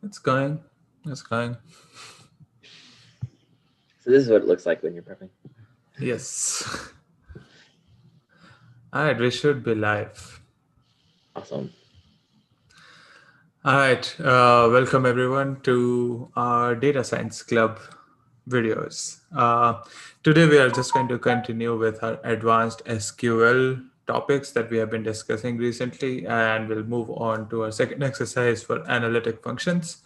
It's going. It's going. So this is what it looks like when you're prepping. Yes. All right, we should be live. Awesome. All right, welcome everyone to our Data Science Club videos. Today we are just going to continue with our advanced SQL topics that we have been discussing recently, and we'll move on to our second exercise for analytic functions.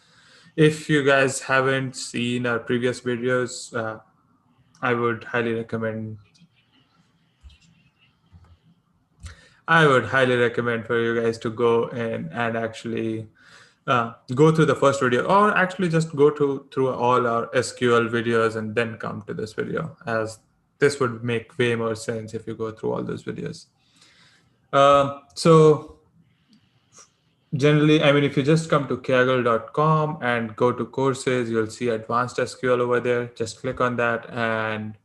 If you guys haven't seen our previous videos, I would highly recommend for you guys to go in and actually go through the first video, or actually just go through all our SQL videos and then come to this video, as this would make way more sense if you go through all those videos. So generally, I mean, if you just come to kaggle.com and go to courses, you'll see advanced SQL over there. Just click on that, and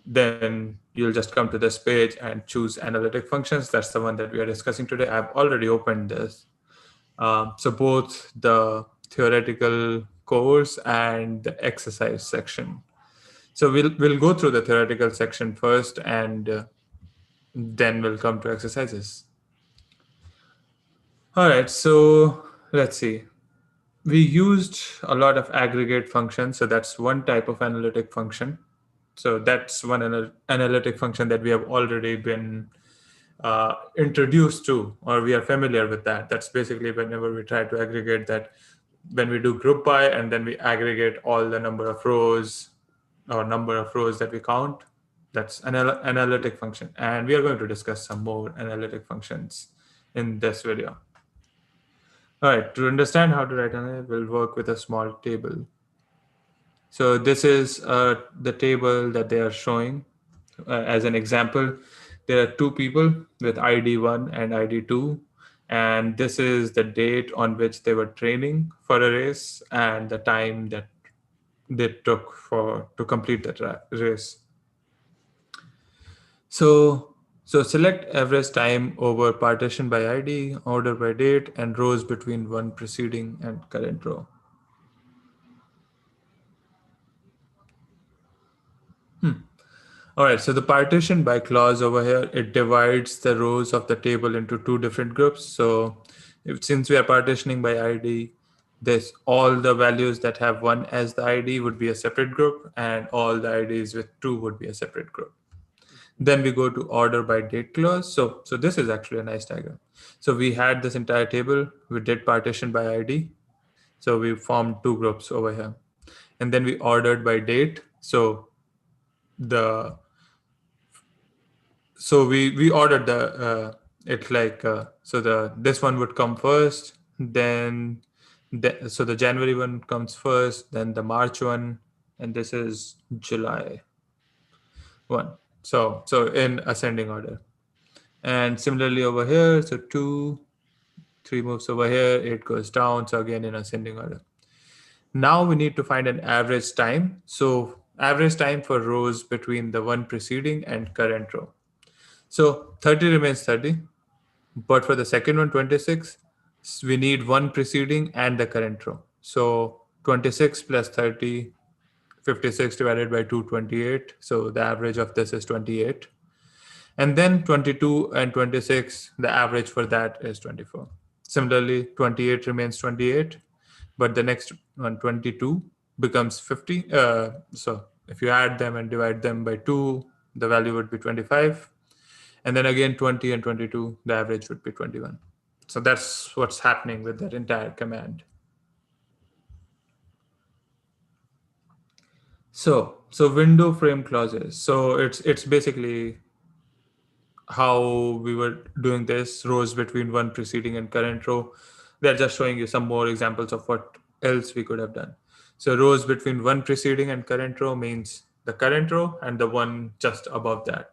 then you'll just come to this page and choose analytic functions. That's the one that we are discussing today. I've already opened this. So both the theoretical course and the exercise section. So we'll go through the theoretical section first, and then we'll come to exercises. All right, so let's see. We used a lot of aggregate functions. So that's one type of analytic function. So that's one analytic function that we have already been introduced to, or we are familiar with that. That's basically whenever we try to aggregate that, when we do group by and then we aggregate all the number of rows or number of rows that we count, that's an analytic function. And we are going to discuss some more analytic functions in this video. All right, to understand how to write analytic, we'll work with a small table. So this is the table that they are showing as an example. There are two people with ID 1 and ID 2, and this is the date on which they were training for a race and the time that they took to complete that race. So select average time over partition by ID, order by date, and rows between one preceding and current row. All right, so the partition by clause over here, it divides the rows of the table into two different groups. So since we are partitioning by ID, this all the values that have 1 as the ID would be a separate group, and all the IDs with 2 would be a separate group. Then we go to order by date clause. So this is actually a nice diagram. So we had this entire table, we did partition by ID. So we formed two groups over here. And then we ordered by date. So we ordered the it like so this one would come first, then so the January one comes first, then the March one, and this is July one. So in ascending order. And similarly over here, so 2, 3 moves over here, it goes down, so again in ascending order. Now we need to find an average time. So average time for rows between the one preceding and current row. So 30 remains 30, but for the second one, 26, we need one preceding and the current row. So 26 plus 30, 56 divided by 2, 28. So the average of this is 28. And then 22 and 26, the average for that is 24. Similarly, 28 remains 28, but the next one, 22, becomes 50. So if you add them and divide them by 2, the value would be 25. And then again, 20 and 22, the average would be 21. So that's what's happening with that entire command. So window frame clauses. So it's basically how we were doing this, rows between one preceding and current row. They're just showing you some more examples of what else we could have done. So rows between one preceding and current row means the current row and the one just above that.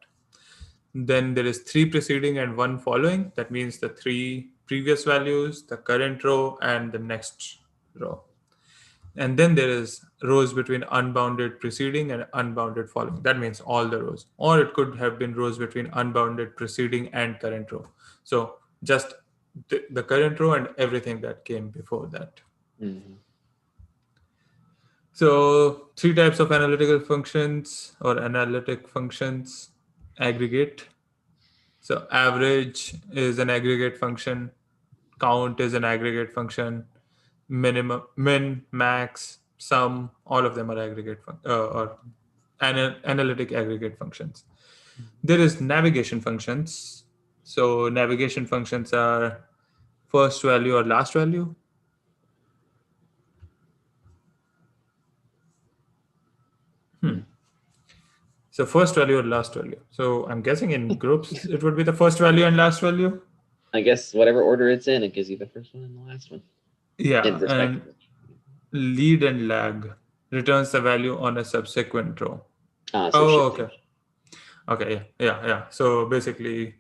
Then there is 3 preceding and 1 following. That means the 3 previous values, the current row, and the next row. And then there is rows between unbounded preceding and unbounded following. That means all the rows. Or it could have been rows between unbounded preceding and current row. So just the current row and everything that came before that. Mhm. So 3 types of analytical functions or analytic functions. Aggregate. So average is an aggregate function. Count is an aggregate function. Minimum, min, max, sum, all of them are aggregate or analytic aggregate functions. There is navigation functions. So navigation functions are first value or last value. Hmm. So first value or last value. So I'm guessing in groups it would be the first value and last value. I guess whatever order it's in, it gives you the first one and the last one in Yeah, respect and of which. lead and lag returns the value on a subsequent row. So Oh, shifting. okay. Okay, yeah. So basically,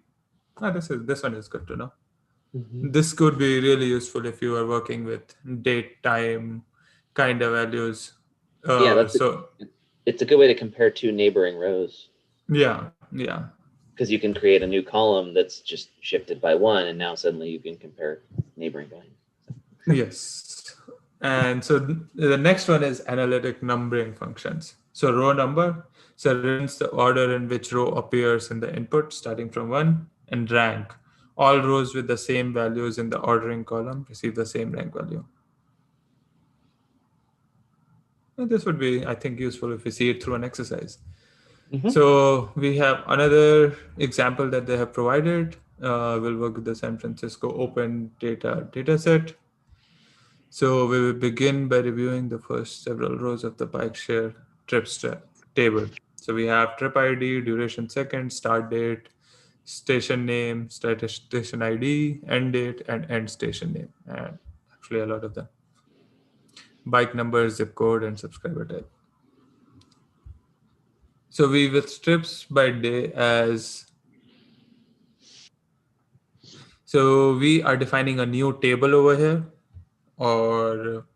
this one is good to know. Mhm. This could be really useful if you are working with date, time, kind of values. Yeah, So it's a good way to compare two neighboring rows yeah, because you can create a new column that's just shifted by one, and now suddenly you can compare neighboring values. yes. And so the next one is analytic numbering functions. So row number, so returns the order in which row appears in the input, starting from one, and rank. All rows with the same values in the ordering column receive the same rank value. And this would be, I think, useful if we see it through an exercise. Mhm. So we have another example that they have provided. We'll work with the San Francisco Open Data dataset. So we will begin by reviewing the first several rows of the bike share table. So we have trip ID, duration seconds, start date, station name, station ID, end date, and end station name. And actually a lot of them. Bike number, zip code, and subscriber type. So we with strips by day as, so we are defining a new table over here, or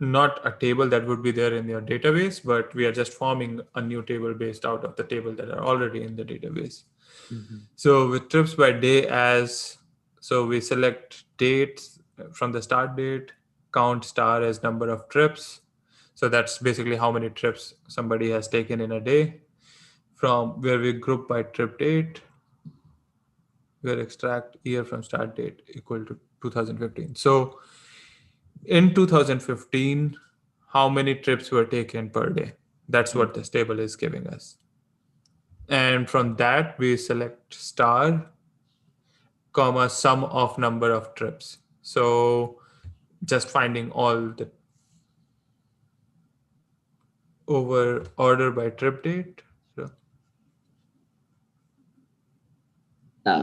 not a table that would be there in your database, but we are just forming a new table based out of the table that are already in the database. Mhm. So with trips by day as, so we select dates from the start date, count star as number of trips. So that's basically how many trips somebody has taken in a day. From where we group by trip date, we'll extract year from start date equal to 2015. So in 2015, how many trips were taken per day? That's what Mhm. this table is giving us. And from that, we select star, comma, sum of number of trips. So just finding all the over order by trip date. So,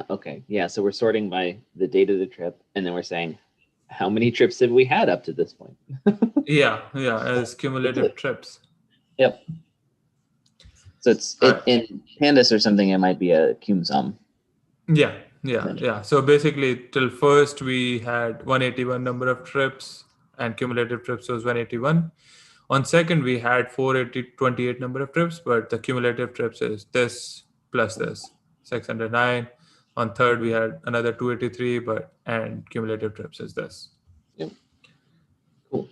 Okay. Yeah. So we're sorting by the date of the trip, and then we're saying how many trips have we had up to this point? yeah, as That's cumulative it. trips. Yep. So it's All right. in pandas or something. It might be a cum sum. Yeah. So basically, till first we had 181 number of trips, and cumulative trips was 181. On second, we had 428 number of trips, but the cumulative trips is this plus this, 609. On third, we had another 283, but and cumulative trips is this. Yep. Cool.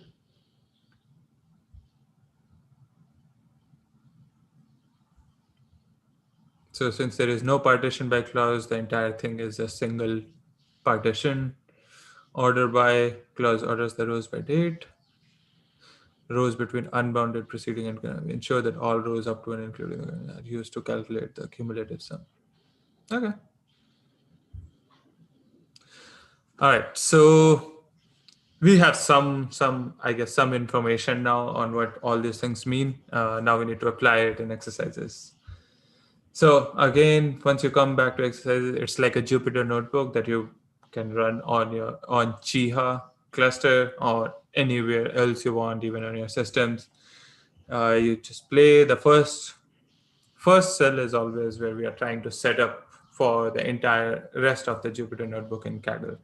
So since there is no partition by clause, the entire thing is a single partition. Order by clause orders the rows by date. Rows between unbounded preceding and ensure that all rows up to and including are used to calculate the cumulative sum. Okay. All right. So we have some I guess some information now on what all these things mean. Now we need to apply it in exercises. So again, once you come back to exercises, it's like a Jupyter notebook that you can run on Chiha cluster or anywhere else you want, even on your systems. You just play the first cell is always where we are trying to set up for the entire rest of the Jupyter notebook in Kaggle.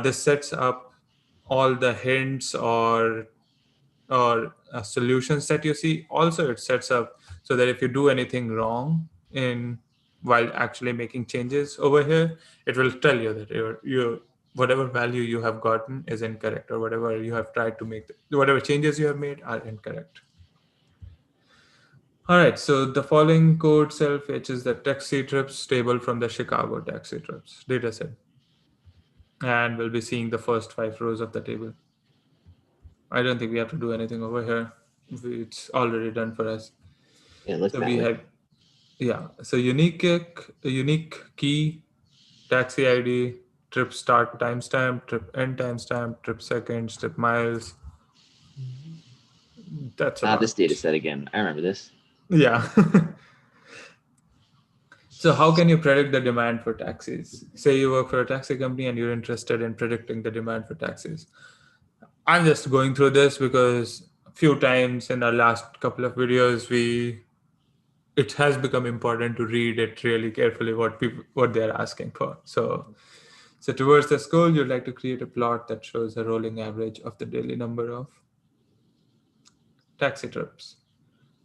This sets up all the hints or solutions that you see. Also, it sets up so that if you do anything wrong in while actually making changes over here, it will tell you that whatever value you have gotten is incorrect, or whatever you have tried to make, whatever changes you have made are incorrect. All right, so the following code cell fetches the taxi trips table from the Chicago taxi trips dataset. And we'll be seeing the first 5 rows of the table. I don't think we have to do anything over here. It's already done for us. Yeah, it looks So that we way. have, yeah, so unique key, taxi ID, trip start timestamp, trip end timestamp, trip seconds, trip miles. That's This about, data set again. I remember this. yeah. So how can you predict the demand for taxis? Say you work for a taxi company and you're interested in predicting the demand for taxis. I'm just going through this because a few times in our last couple of videos, it has become important to read it really carefully what they're asking for. So towards this goal, you'd like to create a plot that shows a rolling average of the daily number of taxi trips.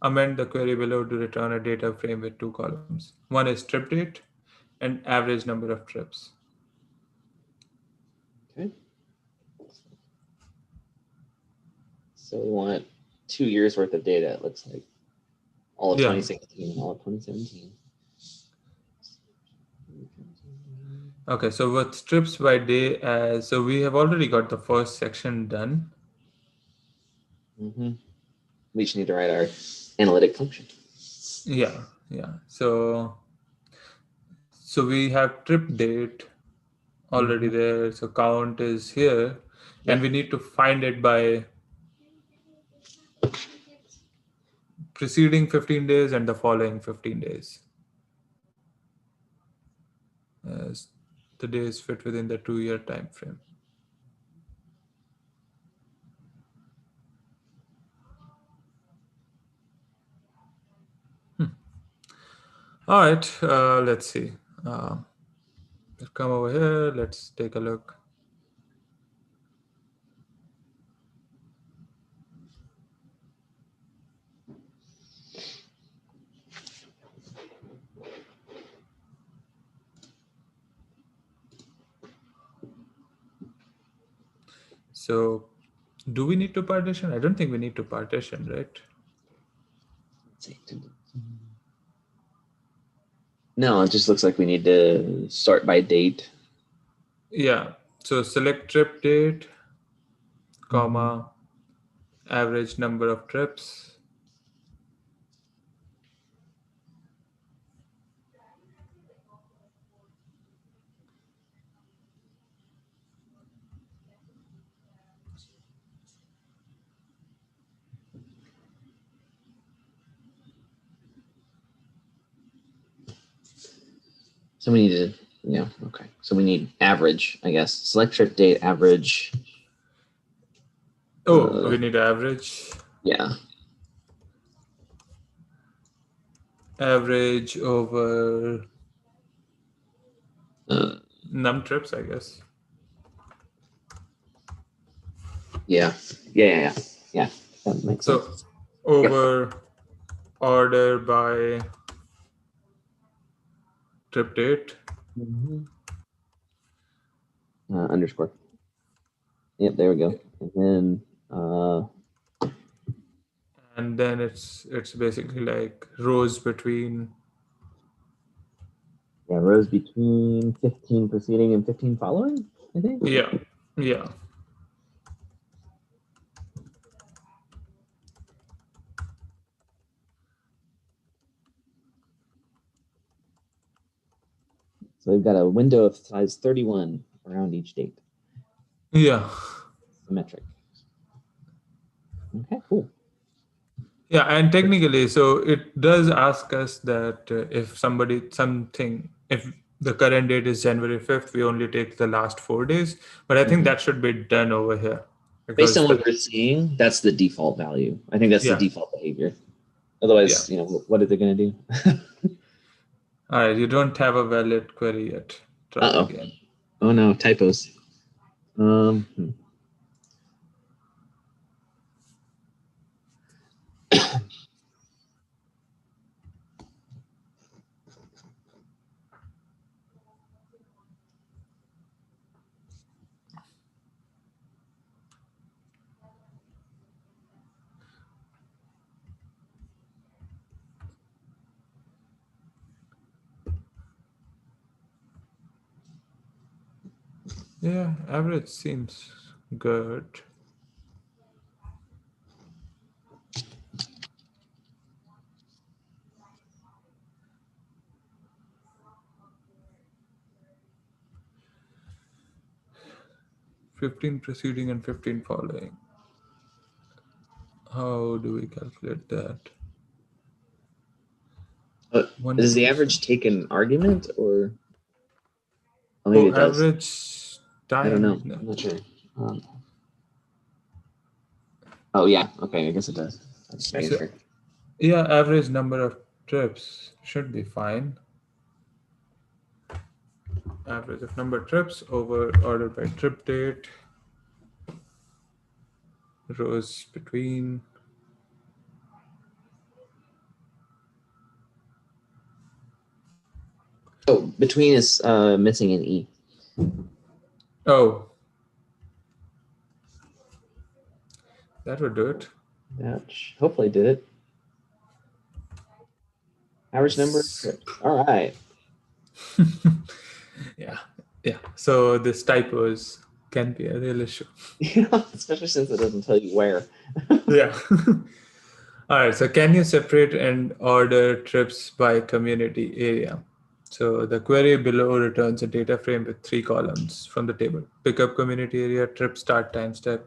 Amend the query below to return a data frame with 2 columns. One is trip date and average number of trips. Okay. So we want 2 years worth of data, it looks like. All of Yeah. 2016 and all of 2017. Okay, so with trips by day, so we have already got the first section done. Mm-hmm. We just need to write our analytic function. Yeah. So we have trip date already there. So count is here, and we need to find it by preceding 15 days and the following 15 days. As the days fit within the 2-year time frame. All right, let's see. Let's come over here. Let's take a look. So do we need to partition? I don't think we need to partition, right? No, it just looks like we need to sort by date. Yeah. So select trip date, comma, average number of trips. So we need to, yeah, okay. So we need average, I guess. Select trip date, average. Oh, we need average. Yeah. Average over num trips, I guess. Yeah. That makes sense. Over order by trip date. Underscore. Yep, there we go. And then it's basically like rows between. Yeah, rows between 15 preceding and 15 following, I think. Yeah. So we've got a window of size 31 around each date. Yeah. Symmetric. Okay, cool. Yeah, and technically, so it does ask us that if the current date is January 5th, we only take the last 4 days. But I think that should be done over here. Based on what we're seeing, that's the default value. I think that's the default behavior. Otherwise, what are they going to do? All right, you don't have a valid query yet. Try again. Oh no, typos. Yeah, average seems good. $15 preceding and 15 following. How do we calculate that? Does the 1%. average take an argument or? Oh, maybe Oh, it does. average I don't know. time. No. I'm not sure. Oh yeah. Okay. I guess it does. I'm just making So, sure. yeah, average number of trips should be fine. Average of number of trips over order by trip date. Rows between. Oh, between is missing an E. Oh, that would do it. That hopefully did it. Average number of trips. All right. Yeah, yeah. So this typos can be a real issue. Yeah, especially since it doesn't tell you where. Yeah. All right. So can you separate and order trips by community area? So the query below returns a data frame with 3 columns from the table: pickup community area, trip start timestamp,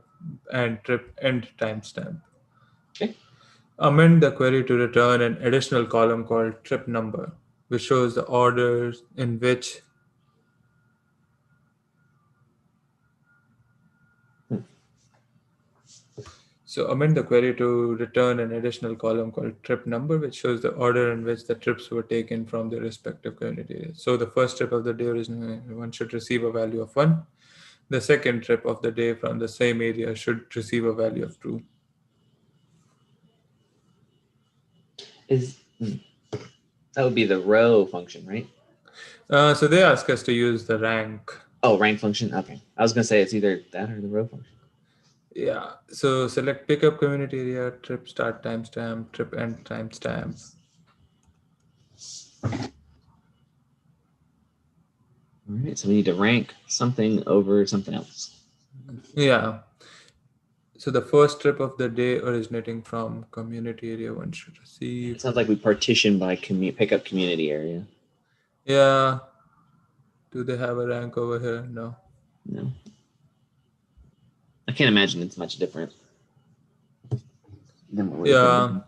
and trip end timestamp. Okay. Amend the query to return an additional column called trip number, which shows the orders in which. So amend the query to return an additional column called trip number, which shows the order in which the trips were taken from their respective community areas. So the first trip of the day originally one should receive a value of 1. The second trip of the day from the same area should receive a value of 2. That would be the row function, right? So they ask us to use the rank. Oh, rank function. Okay. I was gonna say it's either that or the row function. Yeah. So select pickup community area, trip start timestamp, trip end timestamp. All right. So we need to rank something over something else. Yeah. So the first trip of the day originating from community area one should receive. It sounds like we partition by pickup community area. Yeah. Do they have a rank over here? No. No. I can't imagine it's much different than what we're Yeah, doing.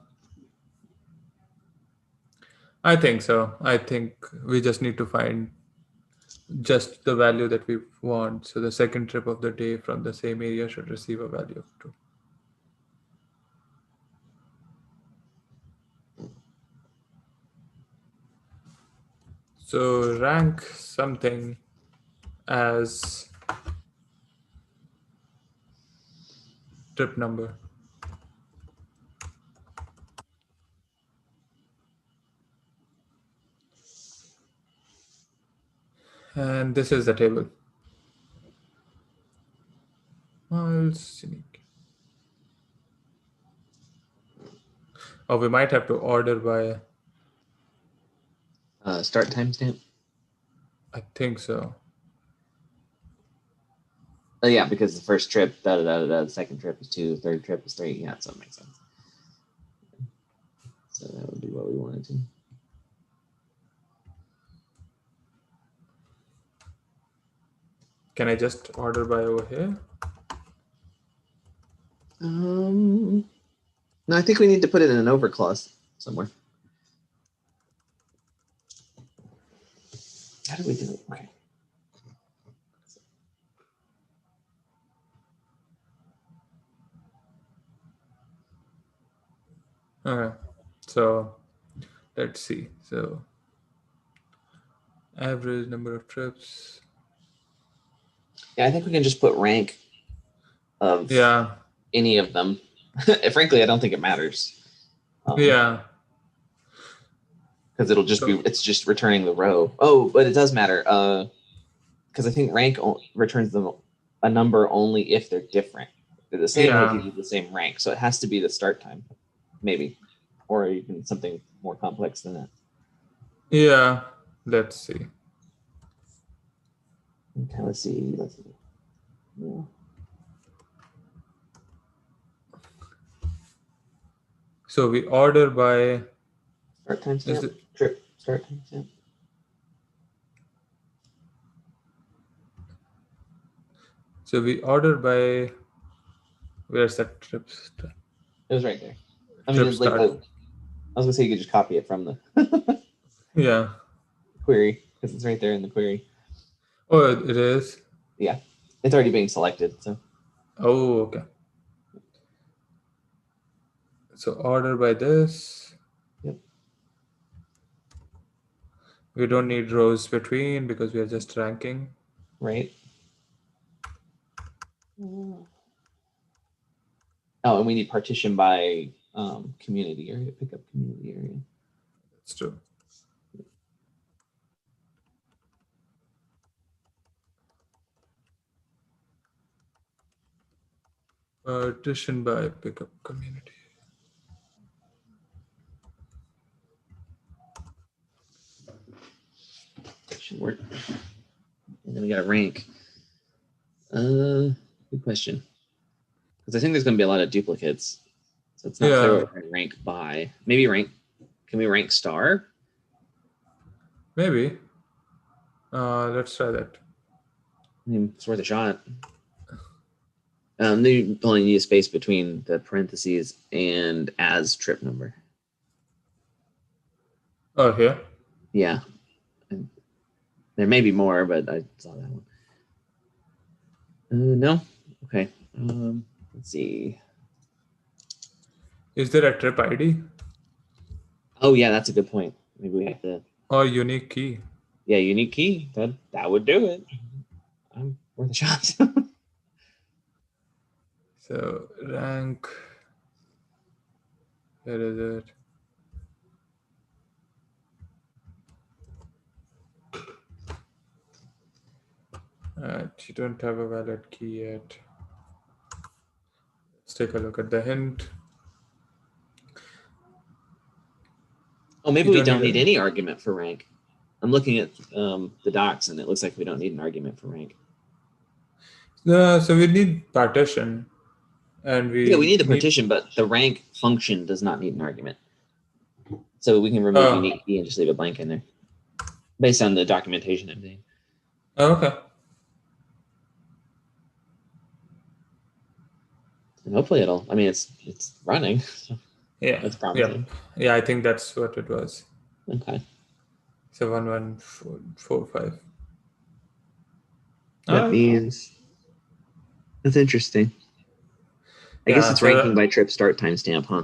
I think so. I think we just need to find just the value that we want. So the second trip of the day from the same area should receive a value of 2. So rank something as trip number. And this is the table. Miles unique. Or we might have to order by, Start timestamp. I think so. Oh yeah, because the first trip, the second trip is 2, third trip is 3. Yeah, so it makes sense. So that would be what we wanted to. Can I just order by over here? No, I think we need to put it in an over clause somewhere. How do we do it? Okay. Okay. So let's see. So average number of trips. Yeah, I think we can just put rank of Yeah. any of them. Frankly, I don't think it matters. Yeah. Because it'll just be, it's just returning the row. Oh, but it does matter. Because I think rank returns them a number only if they're different. They're the same, they'll give you the same rank. So it has to be the start time, maybe, or even something more complex than that. Yeah. Let's see. Okay, let's see. Yeah. So we order by Start timestamp. Trip start timestamp. So we order by, where's that trip start? It was right there. I mean, it's like I was gonna say you could just copy it from the yeah query because it's right there in the query. Oh, it is. Yeah, it's already being selected. So. Oh, okay. So order by this. Yep. We don't need rows between because we are just ranking. Right. Oh, and we need partition by community area, pick up community area. That's true. Partition by pickup community. Should work. And then we got a rank. Good question. Because I think there's going to be a lot of duplicates. So it's not clear what we're going to rank by. Maybe rank. Can we rank star? Maybe. Let's try that. I mean, it's worth a shot. You only need a space between the parentheses and as trip number. Oh, here? Yeah. And there may be more, but I saw that one. No? Okay. Let's see. Is there a trip ID? Oh, yeah, that's a good point. Maybe we have to. Or unique key? Yeah, unique key. That would do it. I'm worth a shot. So rank. Where is it? You don't have a valid key yet. Let's take a look at the hint. Oh, maybe we don't need any argument for rank. I'm looking at the docs, and it looks like we don't need an argument for rank. No, so we need partition. And we need the partition, but the rank function does not need an argument. So we can remove unique key and just leave a blank in there based on the documentation I'm doing. Oh, okay. And hopefully it's running. So yeah. That's promising. Yeah, I think that's what it was. Okay. So 11445. That means that's interesting. I guess it's ranking by trip start timestamp, huh?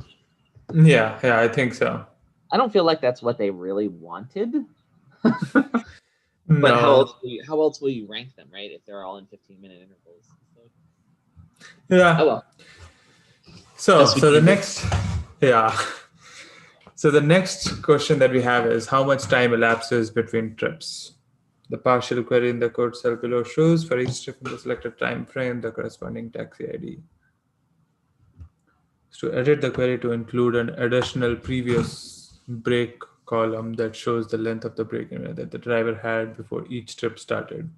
Yeah, I think so. I don't feel like that's what they really wanted. But no. How else will you rank them, right? If they're all in 15-minute intervals. Yeah. Oh well. So the next, So the next question that we have is how much time elapses between trips? The partial query in the code cell below shows for each trip in the selected time frame the corresponding taxi ID. So to edit the query to include an additional previous break column that shows the length of the break that the driver had before each trip started.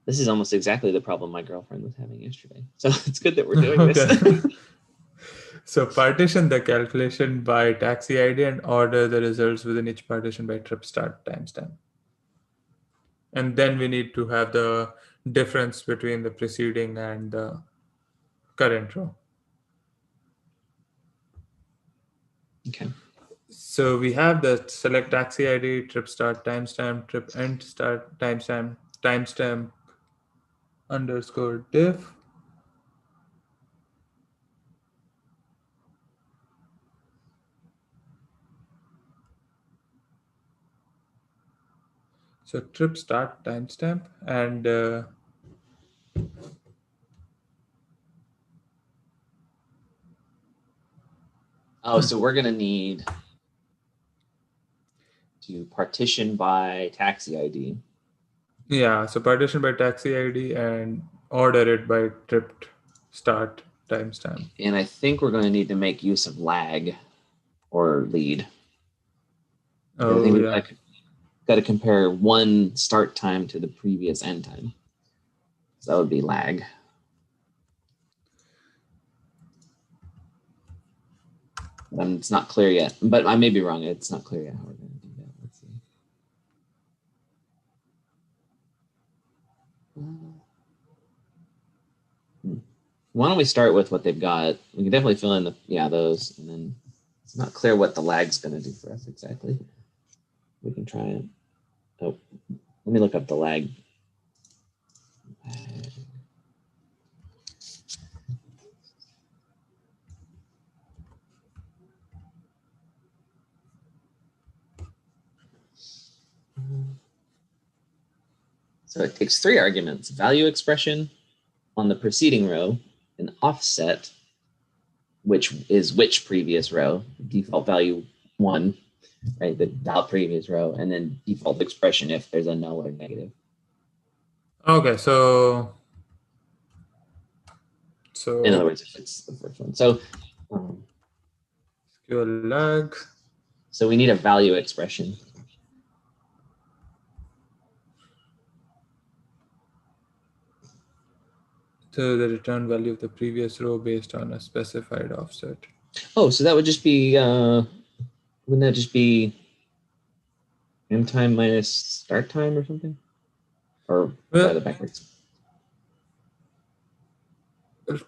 This is almost exactly the problem my girlfriend was having yesterday. So it's good that we're doing this. So partition the calculation by taxi ID and order the results within each partition by trip start timestamp. And then we need to have the difference between the preceding and the current row. Okay. So we have the select taxi ID, trip start timestamp, trip end start timestamp, timestamp underscore diff. So trip start timestamp and so we're going to need to partition by taxi ID. Yeah, so partition by taxi ID and order it by trip start timestamp. And I think we're going to need to make use of lag or lead. I Oh, think we've yeah. got to compare one start time to the previous end time. So that would be lag. It's not clear yet, but I may be wrong. It's not clear yet how we're going to do that. Let's see. Why don't we start with what they've got? We can definitely fill in those, and then it's not clear what the lag's going to do for us exactly. We can try it. Oh, let me look up the lag. So it takes 3 arguments: value expression on the preceding row, an offset, which is which previous row, default value 1, right, the previous row, and then default expression if there's a null or negative. Okay, so in other words, if it's the first one. So SQL lag. So we need a value expression. So the return value of the previous row based on a specified offset. Oh, so that would just be, wouldn't that just be end time minus start time or something? Or rather backwards?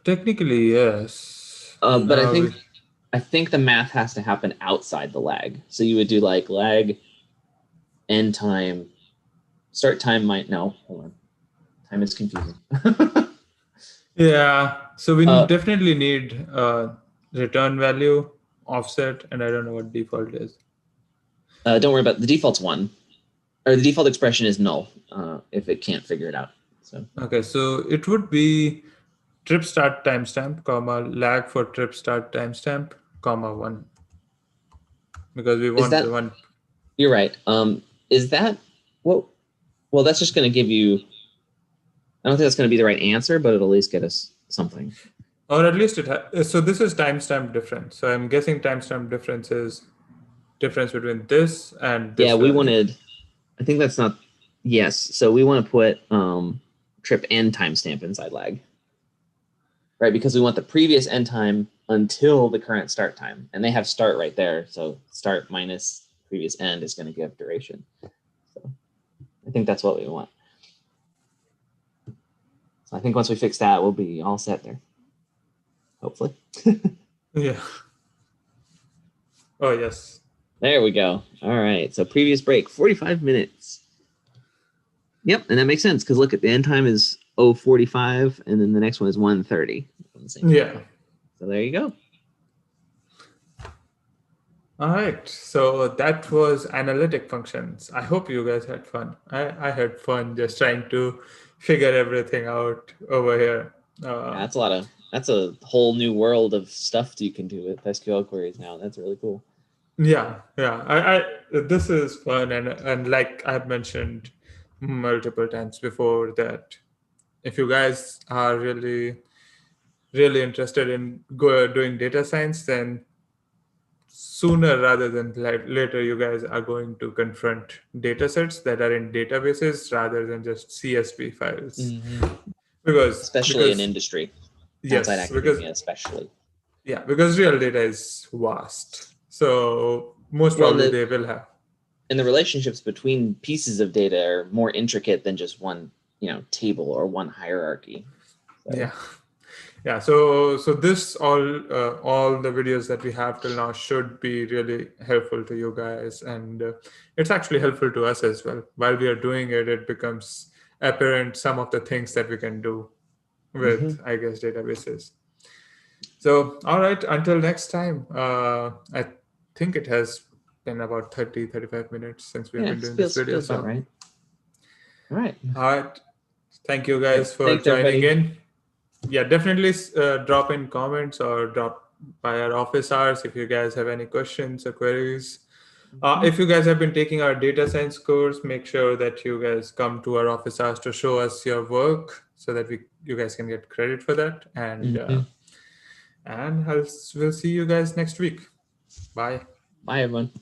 Technically, yes. But I think the math has to happen outside the lag. So you would do like lag, end time, start time might, no, hold on. Time is confusing. Yeah, so we definitely need return value, offset, and I don't know what default is. Don't worry about the default's 1, or the default expression is null if it can't figure it out. So okay, so it would be trip start timestamp, comma lag for trip start timestamp, comma 1, because we want the one. You're right. Is that what? Well, that's just going to give you. I don't think that's going to be the right answer, but it'll at least get us something. Or at least so this is timestamp difference. So I'm guessing timestamp difference is difference between this and this. Yeah, we wanted. I think that's not. Yes, so we want to put trip end timestamp inside lag, right? Because we want the previous end time until the current start time, and they have start right there. So start minus previous end is going to give duration. So I think that's what we want. So I think once we fix that, we'll be all set there. Hopefully. Yeah. Oh, yes. There we go. All right. So previous break, 45 minutes. Yep. And that makes sense because look at the end time is 0:45 and then the next one is 1:30. Yeah. So there you go. All right. So that was analytic functions. I hope you guys had fun. I had fun just trying to figure everything out over here. Yeah, that's a whole new world of stuff you can do with SQL queries now. That's really cool. Yeah. I this is fun, and like I've mentioned multiple times before, that if you guys are really interested in doing data science, then sooner rather than later you guys are going to confront data sets that are in databases rather than just CSV files. Because especially in industry. Yes, outside academia especially. Yeah, because real data is vast. So most probably they will have. And the relationships between pieces of data are more intricate than just one, table or one hierarchy. So. Yeah. So this all the videos that we have till now should be really helpful to you guys, and it's actually helpful to us as well. While we are doing it, it becomes apparent some of the things that we can do with, I guess, databases. So, all right, until next time, I think it has been about 35 minutes since we've been doing this video. So, right. All right. All right. Thank you guys for joining in. Yeah, definitely drop in comments or drop by our office hours if you guys have any questions or queries. If you guys have been taking our data science course, make sure that you guys come to our office hours to show us your work so that you guys can get credit for that. And we'll see you guys next week. Bye. Bye, everyone.